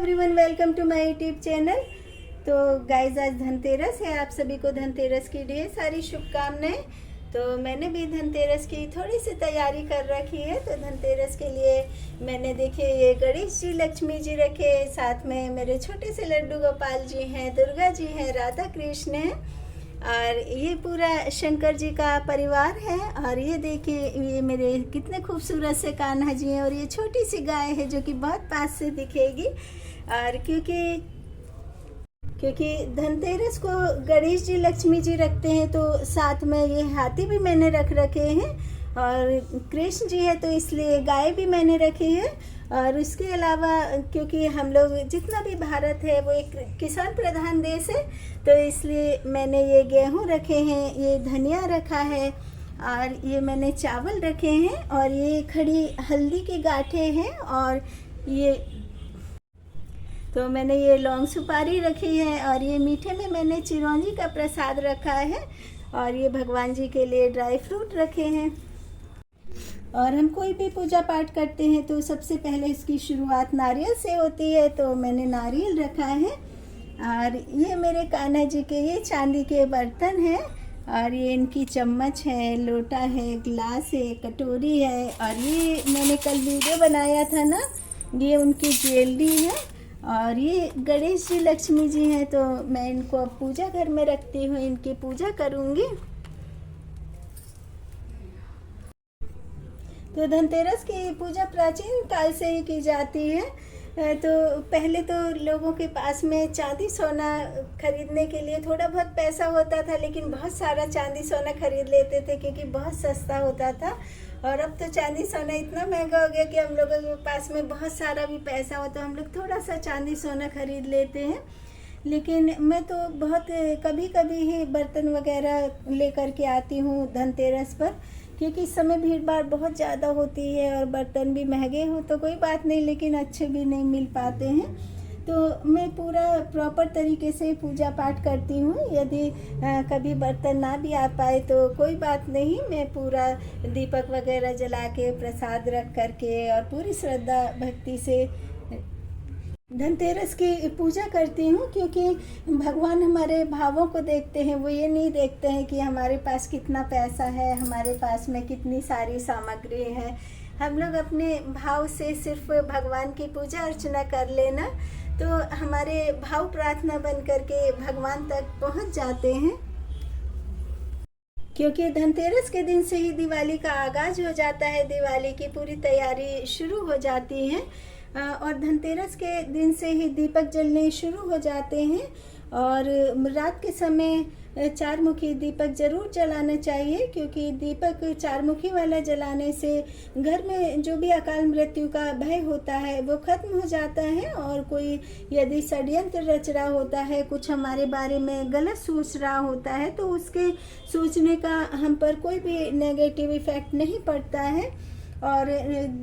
Everyone, welcome to my YouTube channel. तो guys, आज धनतेरस है। आप सभी को धनतेरस की ढेर सारी शुभकामनाएं। तो मैंने भी धनतेरस की थोड़ी सी तैयारी कर रखी है। तो धनतेरस के लिए मैंने देखिए ये गणेश जी, लक्ष्मी जी रखे, साथ में मेरे छोटे से लड्डू गोपाल जी हैं, दुर्गा जी हैं, राधा कृष्ण हैं, और ये पूरा शंकर जी का परिवार है। और ये देखिए ये मेरे कितने खूबसूरत से कान्हा जी हैं, और ये छोटी सी गाय है जो कि बहुत पास से दिखेगी। और क्योंकि धनतेरस को गणेश जी, लक्ष्मी जी रखते हैं, तो साथ में ये हाथी भी मैंने रख रखे हैं, और कृष्ण जी है तो इसलिए गाय भी मैंने रखी है। और उसके अलावा क्योंकि हम लोग जितना भी भारत है वो एक किसान प्रधान देश है, तो इसलिए मैंने ये गेहूं रखे हैं, ये धनिया रखा है, और ये मैंने चावल रखे हैं, और ये खड़ी हल्दी की गांठें हैं, और ये तो मैंने ये लौंग सुपारी रखी है, और ये मीठे में मैंने चिरौंजी का प्रसाद रखा है, और ये भगवान जी के लिए ड्राई फ्रूट रखे हैं। और हम कोई भी पूजा पाठ करते हैं तो सबसे पहले इसकी शुरुआत नारियल से होती है, तो मैंने नारियल रखा है। और ये मेरे कान्हा जी के ये चांदी के बर्तन हैं, और ये इनकी चम्मच है, लोटा है, गिलास है, कटोरी है, और ये मैंने कल वीडियो बनाया था ना, ये उनकी ज्वेलरी है। और ये गणेश जी, लक्ष्मी जी हैं, तो मैं इनको अब पूजा घर में रखती हूँ, इनकी पूजा करूँगी। तो धनतेरस की पूजा प्राचीन काल से ही की जाती है। तो पहले तो लोगों के पास में चांदी सोना खरीदने के लिए थोड़ा बहुत पैसा होता था, लेकिन बहुत सारा चांदी सोना खरीद लेते थे क्योंकि बहुत सस्ता होता था। और अब तो चांदी सोना इतना महंगा हो गया कि हम लोगों के पास में बहुत सारा भी पैसा हो तो हम लोग थोड़ा सा चांदी सोना खरीद लेते हैं। लेकिन मैं तो बहुत कभी कभी ही बर्तन वगैरह लेकर के आती हूँ धनतेरस पर, क्योंकि इस समय भीड़ भाड़ बहुत ज़्यादा होती है, और बर्तन भी महंगे हो तो कोई बात नहीं, लेकिन अच्छे भी नहीं मिल पाते हैं। तो मैं पूरा प्रॉपर तरीके से पूजा पाठ करती हूँ। यदि कभी बर्तन ना भी आ पाए तो कोई बात नहीं, मैं पूरा दीपक वगैरह जला के, प्रसाद रख करके, और पूरी श्रद्धा भक्ति से धनतेरस की पूजा करती हूँ। क्योंकि भगवान हमारे भावों को देखते हैं, वो ये नहीं देखते हैं कि हमारे पास कितना पैसा है, हमारे पास में कितनी सारी सामग्री है। हम लोग अपने भाव से सिर्फ भगवान की पूजा अर्चना कर लेना, तो हमारे भाव प्रार्थना बन करके भगवान तक पहुँच जाते हैं। क्योंकि धनतेरस के दिन से ही दिवाली का आगाज हो जाता है, दिवाली की पूरी तैयारी शुरू हो जाती है, और धनतेरस के दिन से ही दीपक जलने शुरू हो जाते हैं। और रात के समय चारमुखी दीपक जरूर जलाना चाहिए, क्योंकि दीपक चारमुखी वाला जलाने से घर में जो भी अकाल मृत्यु का भय होता है वो खत्म हो जाता है। और कोई यदि षड्यंत्र रच रहा होता है, कुछ हमारे बारे में गलत सोच रहा होता है, तो उसके सोचने का हम पर कोई भी नेगेटिव इफेक्ट नहीं पड़ता है। और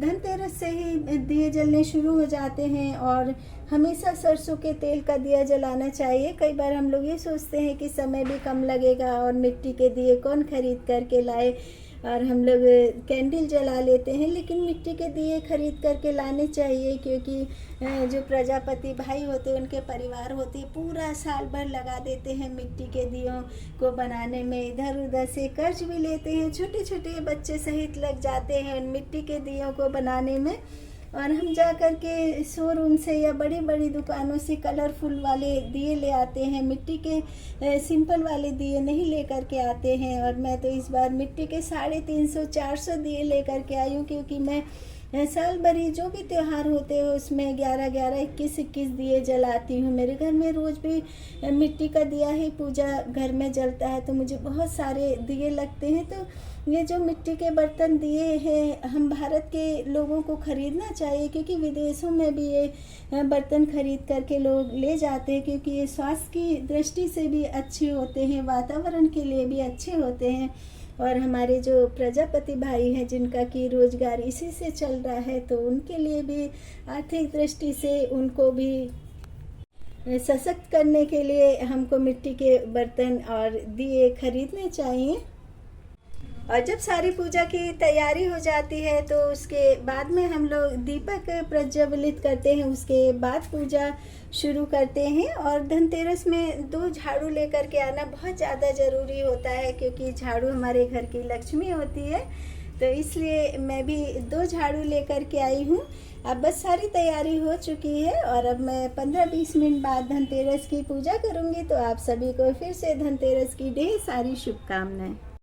धनतेरस से ही दिए जलने शुरू हो जाते हैं, और हमेशा सरसों के तेल का दिया जलाना चाहिए। कई बार हम लोग ये सोचते हैं कि समय भी कम लगेगा और मिट्टी के दिए कौन खरीद करके लाए, और हम लोग कैंडल जला लेते हैं, लेकिन मिट्टी के दिए खरीद करके लाने चाहिए। क्योंकि जो प्रजापति भाई होते हैं, उनके परिवार होते हैं, पूरा साल भर लगा देते हैं मिट्टी के दियों को बनाने में, इधर उधर से कर्ज भी लेते हैं, छोटे छोटे बच्चे सहित लग जाते हैं मिट्टी के दियों को बनाने में। और हम जा कर के शोरूम से या बड़ी बड़ी दुकानों से कलरफुल वाले दिए ले आते हैं, मिट्टी के सिंपल वाले दिए नहीं ले कर के आते हैं। और मैं तो इस बार मिट्टी के 350-400 दिए ले कर के आई हूँ, क्योंकि मैं साल भरी जो भी त्यौहार होते हैं उसमें 11-11, 21-21 दिए जलाती हूँ। मेरे घर में रोज़ भी मिट्टी का दिया ही पूजा घर में जलता है, तो मुझे बहुत सारे दिए लगते हैं। तो ये जो मिट्टी के बर्तन दिए हैं, हम भारत के लोगों को खरीदना चाहिए, क्योंकि विदेशों में भी ये बर्तन खरीद करके लोग ले जाते हैं, क्योंकि ये स्वास्थ्य की दृष्टि से भी अच्छे होते हैं, वातावरण के लिए भी अच्छे होते हैं। और हमारे जो प्रजापति भाई हैं, जिनका कि रोजगार इसी से चल रहा है, तो उनके लिए भी आर्थिक दृष्टि से उनको भी सशक्त करने के लिए हमको मिट्टी के बर्तन और दिए खरीदने चाहिए। और जब सारी पूजा की तैयारी हो जाती है तो उसके बाद में हम लोग दीपक प्रज्वलित करते हैं, उसके बाद पूजा शुरू करते हैं। और धनतेरस में 2 झाड़ू लेकर के आना बहुत ज़्यादा ज़रूरी होता है, क्योंकि झाड़ू हमारे घर की लक्ष्मी होती है। तो इसलिए मैं भी 2 झाड़ू लेकर के आई हूँ। अब बस सारी तैयारी हो चुकी है और अब मैं 15-20 मिनट बाद धनतेरस की पूजा करूँगी। तो आप सभी को फिर से धनतेरस की ढेर सारी शुभकामनाएं।